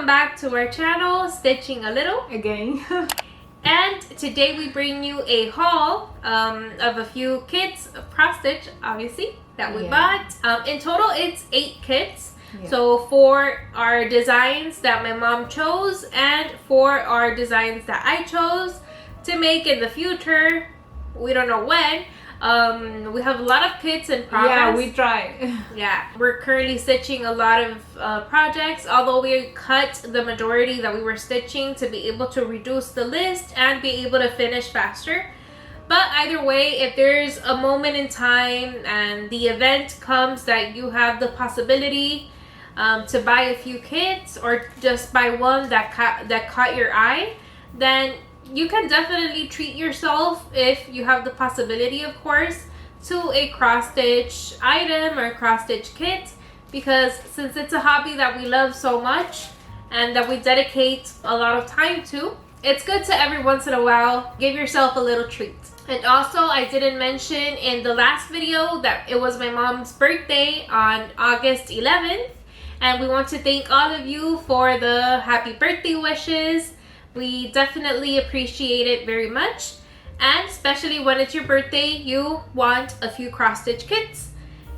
welcome back to our channel, Stitching a Little again. And today we bring you a haul of a few kits of cross-stitch, obviously, that we bought. In total, it's 8 kits. Yeah. So 4 are designs that my mom chose and 4 are designs that I chose to make in the future. We don't know when. We have a lot of kits in progress. Yeah, we try. Yeah, we're currently stitching a lot of projects, although we cut the majority that we were stitching to be able to reduce the list and be able to finish faster. But either way, if there's a moment in time and the event comes that you have the possibility to buy a few kits or just buy one that caught your eye, then you can definitely treat yourself, if you have the possibility, of course, to a cross-stitch item or cross-stitch kit, because since it's a hobby that we love so much and that we dedicate a lot of time to, it's good to every once in a while give yourself a little treat. And also, I didn't mention in the last video that it was my mom's birthday on August 11th, and we want to thank all of you for the happy birthday wishes. We definitely appreciate it very much, and especially when it's your birthday, you want a few cross-stitch kits.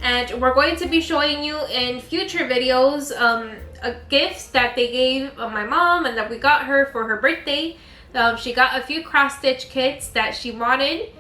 And we're going to be showing you in future videos gifts that they gave my mom and that we got her for her birthday. She got a few cross-stitch kits that she wanted,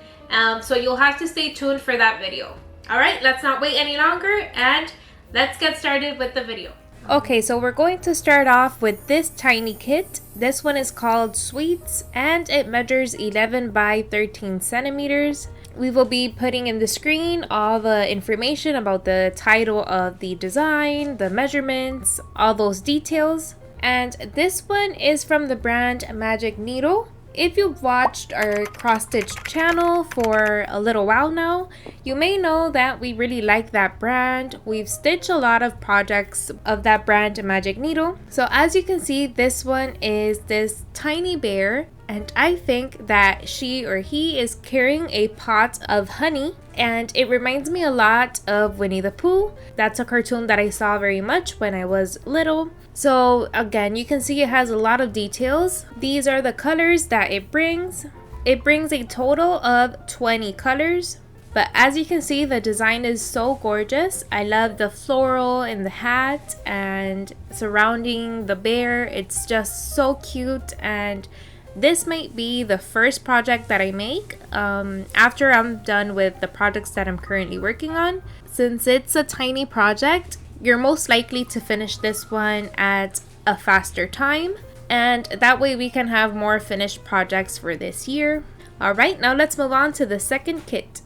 so you'll have to stay tuned for that video. Alright, let's not wait any longer and let's get started with the video. Okay, so we're going to start off with this tiny kit. This one is called Sweets and it measures 11 by 13 centimeters. We will be putting in the screen all the information about the title of the design, the measurements, all those details. And this one is from the brand Magic Needle. If you've watched our cross-stitch channel for a little while now, you may know that we really like that brand. We've stitched a lot of projects of that brand, Magic Needle. So as you can see, this one is this tiny bear, and I think that she or he is carrying a pot of honey, and it reminds me a lot of Winnie the Pooh. That's a cartoon that I saw very much when I was little. So again, you can see it has a lot of details. These are the colors that it brings. It brings a total of 20 colors. But as you can see, the design is so gorgeous. I love the floral in the hat and surrounding the bear. It's just so cute, and this might be the first project that I make after I'm done with the projects that I'm currently working on. Since it's a tiny project, you're most likely to finish this one at a faster time, and that way we can have more finished projects for this year. Alright, now let's move on to the second kit.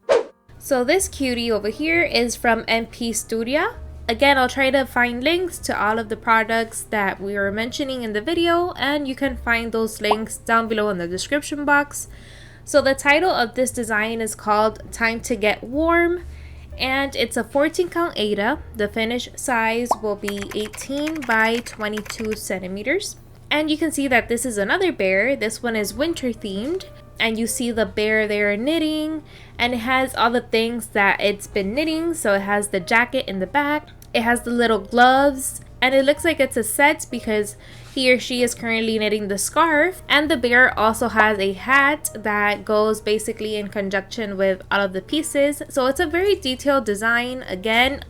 So this cutie over here is from MP Studio. Again, I'll try to find links to all of the products that we were mentioning in the video, and you can find those links down below in the description box. So the title of this design is called Time to Get Warm, and it's a 14 count Aida. The finished size will be 18 by 22 centimeters. And you can see that this is another bear. This one is winter themed, and you see the bear there knitting, and it has all the things that it's been knitting. So it has the jacket in the back, it has the little gloves, and it looks like it's a set because he or she is currently knitting the scarf. And the bear also has a hat that goes basically in conjunction with all of the pieces. So it's a very detailed design. Again,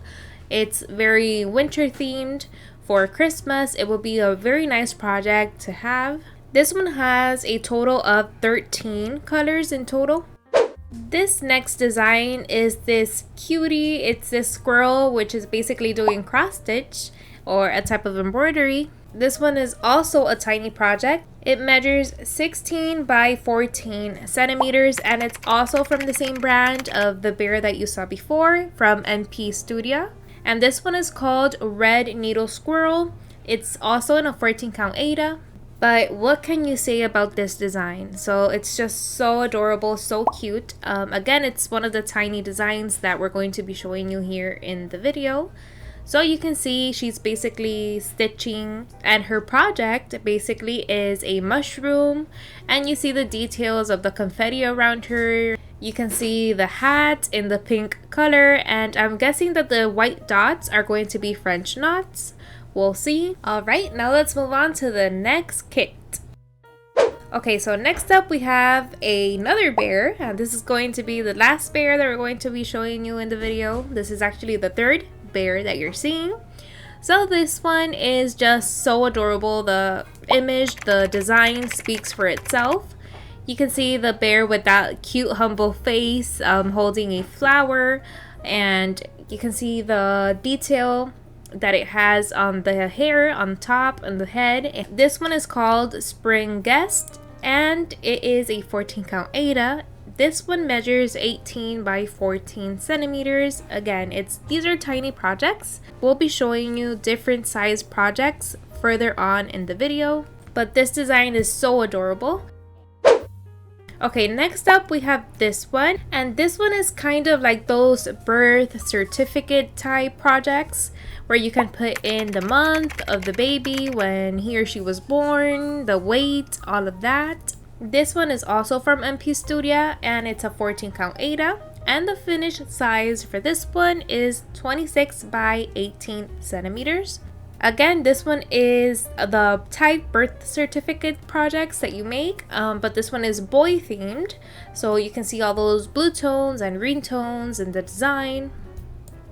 it's very winter themed. For Christmas, it will be a very nice project to have. This one has a total of 13 colors in total. This next design is this cutie. It's this squirrel, which is basically doing cross-stitch or a type of embroidery. This one is also a tiny project. It measures 16 by 14 centimeters, and it's also from the same brand of the bear that you saw before, from MP Studio. And this one is called Red Needle Squirrel. It's also in a 14 count Aida. But what can you say about this design? So it's just so adorable, so cute. Again, it's one of the tiny designs that we're going to be showing you here in the video. So you can see she's basically stitching, and her project basically is a mushroom, and you see the details of the confetti around her. You can see the hat in the pink color, and I'm guessing that the white dots are going to be French knots, we'll see. Alright, now let's move on to the next kit. Okay, so next up we have another bear, and this is going to be the last bear that we're going to be showing you in the video. This is actually the third bear that you're seeing. So this one is just so adorable. The image, the design speaks for itself. You can see the bear with that cute humble face holding a flower, and you can see the detail that it has on the hair, on top, and the head. This one is called Spring Guest, and it is a 14 count Aida. This one measures 18 by 14 centimeters. Again, these are tiny projects. We'll be showing you different size projects further on in the video, but this design is so adorable. Okay, next up we have this one, and this one is kind of like those birth certificate type projects where you can put in the month of the baby, when he or she was born, the weight, all of that. This one is also from MP Studio, and it's a 14 count Aida, and the finished size for this one is 26 by 18 centimeters. Again, this one is the type birth certificate projects that you make, but this one is boy themed, so you can see all those blue tones and green tones in the design.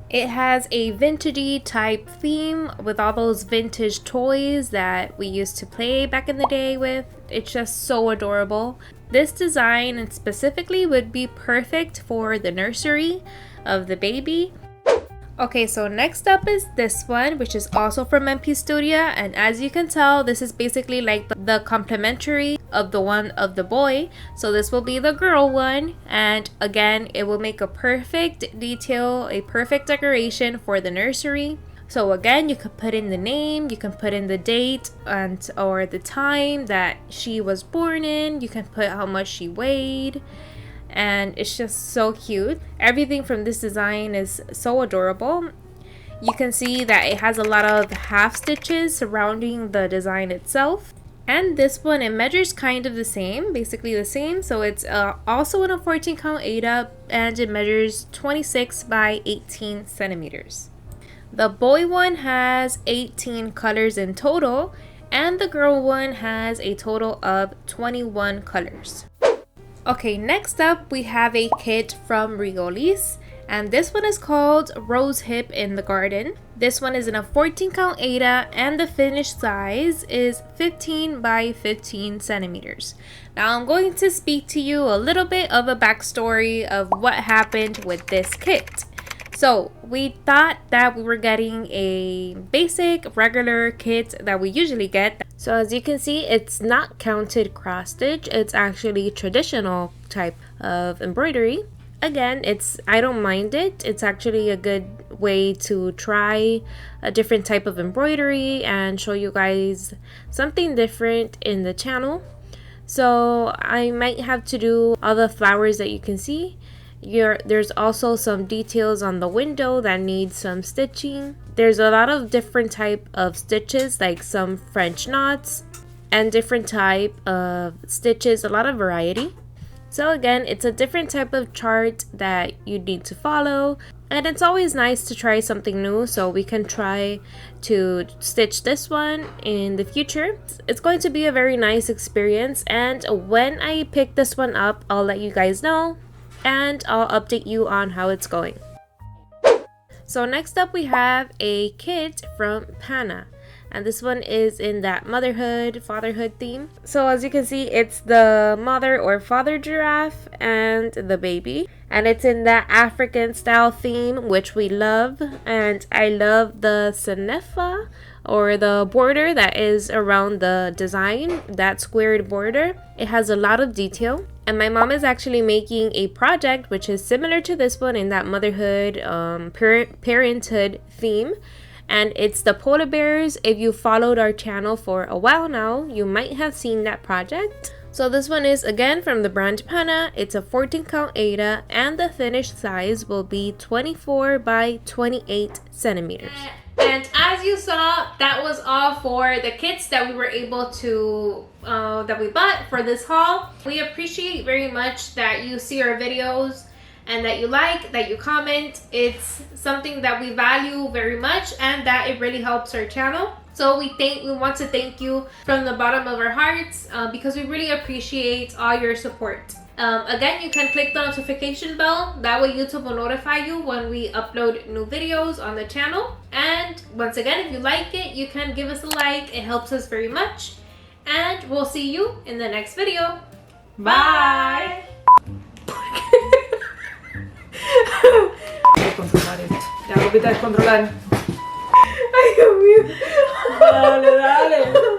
It has a vintagey type theme with all those vintage toys that we used to play back in the day with. It's just so adorable. This design specifically would be perfect for the nursery of the baby. Okay, so next up is this one, which is also from MP Studio, and as you can tell, this is basically like the complementary of the one of the boy. So this will be the girl one, and again, it will make a perfect detail, a perfect decoration for the nursery. So again, you could put in the name, you can put in the date and or the time that she was born in, you can put how much she weighed, and it's just so cute. Everything from this design is so adorable. You can see that it has a lot of half stitches surrounding the design itself. And this one, it measures kind of the same, basically the same. So it's also in a 14 count Aida, and it measures 26 by 18 centimeters. The boy one has 18 colors in total, and the girl one has a total of 21 colors. Okay, next up we have a kit from Rigolis, and this one is called Rose Hip in the Garden. This one is in a 14 count Aida, and the finished size is 15 by 15 centimeters. Now I'm going to speak to you a little bit of a backstory of what happened with this kit. So we thought that we were getting a basic regular kit that we usually get. So as you can see, it's not counted cross stitch, it's actually traditional type of embroidery. Again, I don't mind it. It's actually a good way to try a different type of embroidery and show you guys something different in the channel. So I might have to do all the flowers that you can see. There's also some details on the window that need some stitching. There's a lot of different type of stitches, like some French knots and different type of stitches, a lot of variety. So again, it's a different type of chart that you need to follow, and it's always nice to try something new, so we can try to stitch this one in the future. It's going to be a very nice experience, and when I pick this one up, I'll let you guys know, and I'll update you on how it's going. So next up we have a kit from Pana, and this one is in that motherhood, fatherhood theme. So as you can see, it's the mother or father giraffe and the baby, and it's in that African style theme, which we love. And I love the senefa, or the border that is around the design, that squared border. It has a lot of detail. And my mom is actually making a project which is similar to this one in that motherhood, parenthood theme. And it's the polar bears. If you followed our channel for a while now, you might have seen that project. So this one is again from the brand Pana. It's a 14 count Aida, and the finished size will be 24 by 28 centimeters. And as you saw, that was all for the kits that we were able to that we bought for this haul. We appreciate very much that you see our videos and that you like, that you comment. It's something that we value very much and that it really helps our channel. So we want to thank you from the bottom of our hearts because we really appreciate all your support. Again, you can click the notification bell. That way YouTube will notify you when we upload new videos on the channel. And once again, if you like it, you can give us a like. It helps us very much. And we'll see you in the next video. Bye! Voy a controlar esto. Ya, Lupita, descontrolar. Ay, Dios mío. Dale, dale.